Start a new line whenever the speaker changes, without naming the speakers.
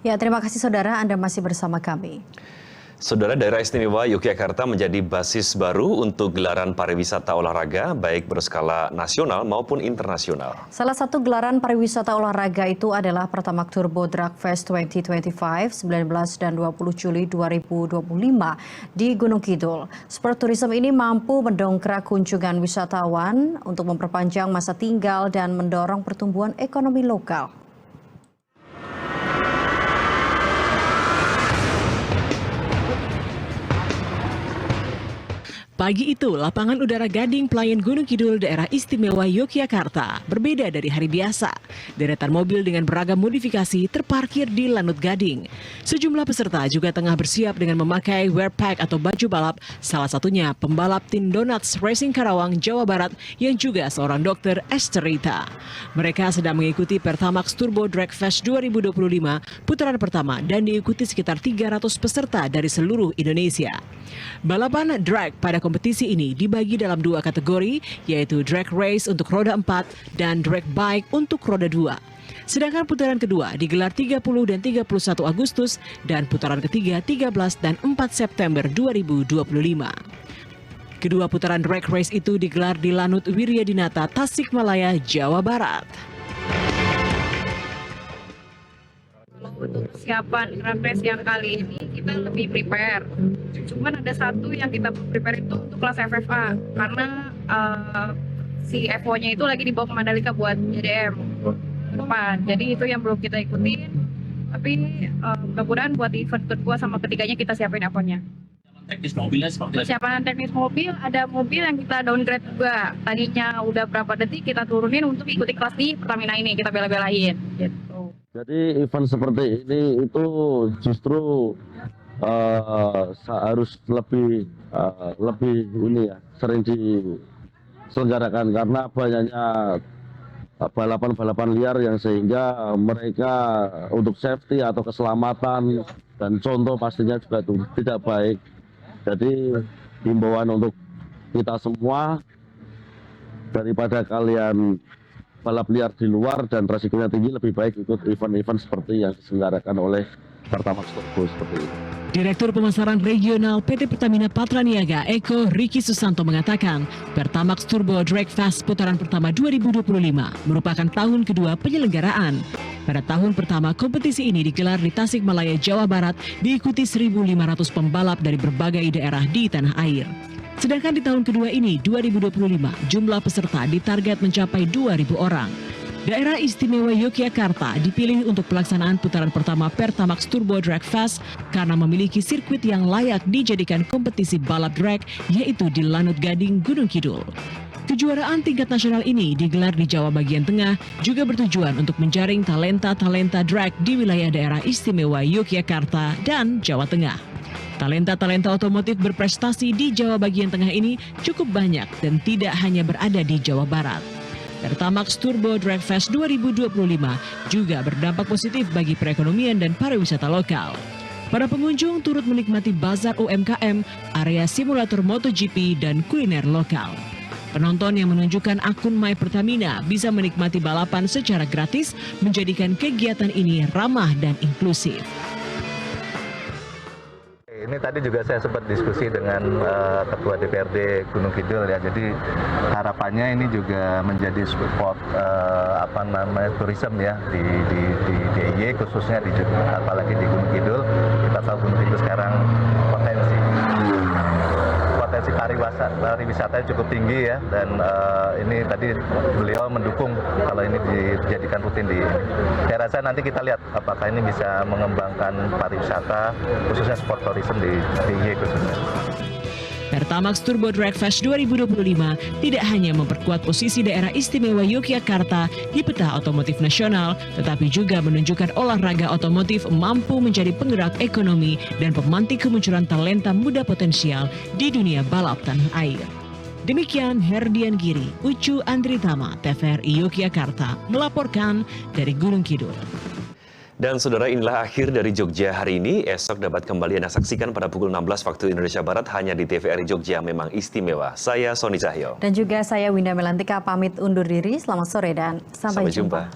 Ya, terima kasih saudara, Anda masih bersama kami.
Saudara, Daerah Istimewa Yogyakarta menjadi basis baru untuk gelaran pariwisata olahraga baik berskala nasional maupun internasional.
Salah satu gelaran pariwisata olahraga itu adalah Pertamax Turbo Drag Fest 2025 19 dan 20 Juli 2025 di Gunung Kidul. Sport tourism ini mampu mendongkrak kunjungan wisatawan untuk memperpanjang masa tinggal dan mendorong pertumbuhan ekonomi lokal.
Pagi itu, lapangan udara Gading Pelayan Gunung Kidul daerah istimewa Yogyakarta berbeda dari hari biasa. Deretan mobil dengan beragam modifikasi terparkir di Lanut Gading. Sejumlah peserta juga tengah bersiap dengan memakai wear pack atau baju balap, salah satunya pembalap tim Donuts Racing Karawang, Jawa Barat yang juga seorang dokter Esterita. Mereka sedang mengikuti Pertamax Turbo Drag Fest 2025 putaran pertama dan diikuti sekitar 300 peserta dari seluruh Indonesia. Balapan drag pada kompetisi ini dibagi dalam dua kategori, yaitu drag race untuk roda 4 dan drag bike untuk roda 2. Sedangkan putaran kedua digelar 30 dan 31 Agustus dan putaran ketiga 13 dan 4 September 2025. Kedua putaran drag race itu digelar di Lanut Wiryadinata, Tasikmalaya, Jawa Barat.
Untuk persiapan drag race yang kali ini kita lebih prepare. Cuman ada satu yang kita prepare itu untuk kelas FFA karena si FO-nya itu lagi dibawa ke Mandalika buat JDM depan. Jadi itu yang belum kita ikutin. Tapi mudah-mudahan buat event kedua sama ketiganya kita siapin FO-nya.
Teknis mobilnya seperti apa?
Persiapan teknis mobil, ada mobil yang kita downgrade juga. Tadinya udah berapa detik kita turunin untuk ikuti kelas di Pertamina ini, kita bela-belain gitu.
Jadi event seperti ini itu justru harus lebih ini ya, sering diselenggarakan karena banyaknya balapan-balapan liar yang sehingga mereka untuk safety atau keselamatan dan contoh pastinya juga itu tidak baik. Jadi himbauan untuk kita semua, daripada kalian balap liar di luar dan resikonya tinggi, lebih baik ikut event-event seperti yang diselenggarakan oleh Pertamax Turbo seperti ini.
Direktur Pemasaran Regional PT Pertamina Patraniaga Eko Riki Susanto mengatakan Pertamax Turbo Drag Fest putaran pertama 2025 merupakan tahun kedua penyelenggaraan. Pada tahun pertama kompetisi ini digelar di Tasikmalaya, Jawa Barat, diikuti 1.500 pembalap dari berbagai daerah di tanah air. Sedangkan di tahun kedua ini, 2025, jumlah peserta ditarget mencapai 2.000 orang. Daerah Istimewa Yogyakarta dipilih untuk pelaksanaan putaran pertama Pertamax Turbo Drag Fest karena memiliki sirkuit yang layak dijadikan kompetisi balap drag, yaitu di Lanut Gading, Gunung Kidul. Kejuaraan tingkat nasional ini digelar di Jawa bagian tengah, juga bertujuan untuk menjaring talenta-talenta drag di wilayah daerah istimewa Yogyakarta dan Jawa Tengah. Talenta-talenta otomotif berprestasi di Jawa bagian tengah ini cukup banyak dan tidak hanya berada di Jawa Barat. Pertamax Turbo Drag Fest 2025 juga berdampak positif bagi perekonomian dan pariwisata lokal. Para pengunjung turut menikmati bazar UMKM, area simulator MotoGP, dan kuliner lokal. Penonton yang menunjukkan akun My Pertamina bisa menikmati balapan secara gratis, menjadikan kegiatan ini ramah dan inklusif.
Ini tadi juga saya sempat diskusi dengan Ketua DPRD Gunung Kidul ya. Jadi harapannya ini juga menjadi spot tourism ya di DIY khususnya apalagi di Gunung Kidul. Kita tahu Gunung Kidul sekarang potensi pariwisata cukup tinggi ya, dan ini tadi beliau mendukung kalau ini dijadikan rutin di. Saya rasa nanti kita lihat apakah ini bisa mengembangkan pariwisata khususnya sport tourism di DIY khususnya.
Pertamax Turbo Drag Fest 2025 tidak hanya memperkuat posisi daerah istimewa Yogyakarta di peta otomotif nasional, tetapi juga menunjukkan olahraga otomotif mampu menjadi penggerak ekonomi dan pemantik kemunculan talenta muda potensial di dunia balap tanah air. Demikian Herdian Giri, Ucu Andritama, TVRI Yogyakarta, melaporkan dari Gunung Kidul.
Dan saudara, inilah akhir dari Jogja hari ini. Esok dapat kembali Anda saksikan pada pukul 16 waktu Indonesia Barat hanya di TVRI Jogja, memang istimewa. Saya Sony Cahyo.
Dan juga saya Winda Melantika pamit undur diri. Selamat sore dan sampai jumpa.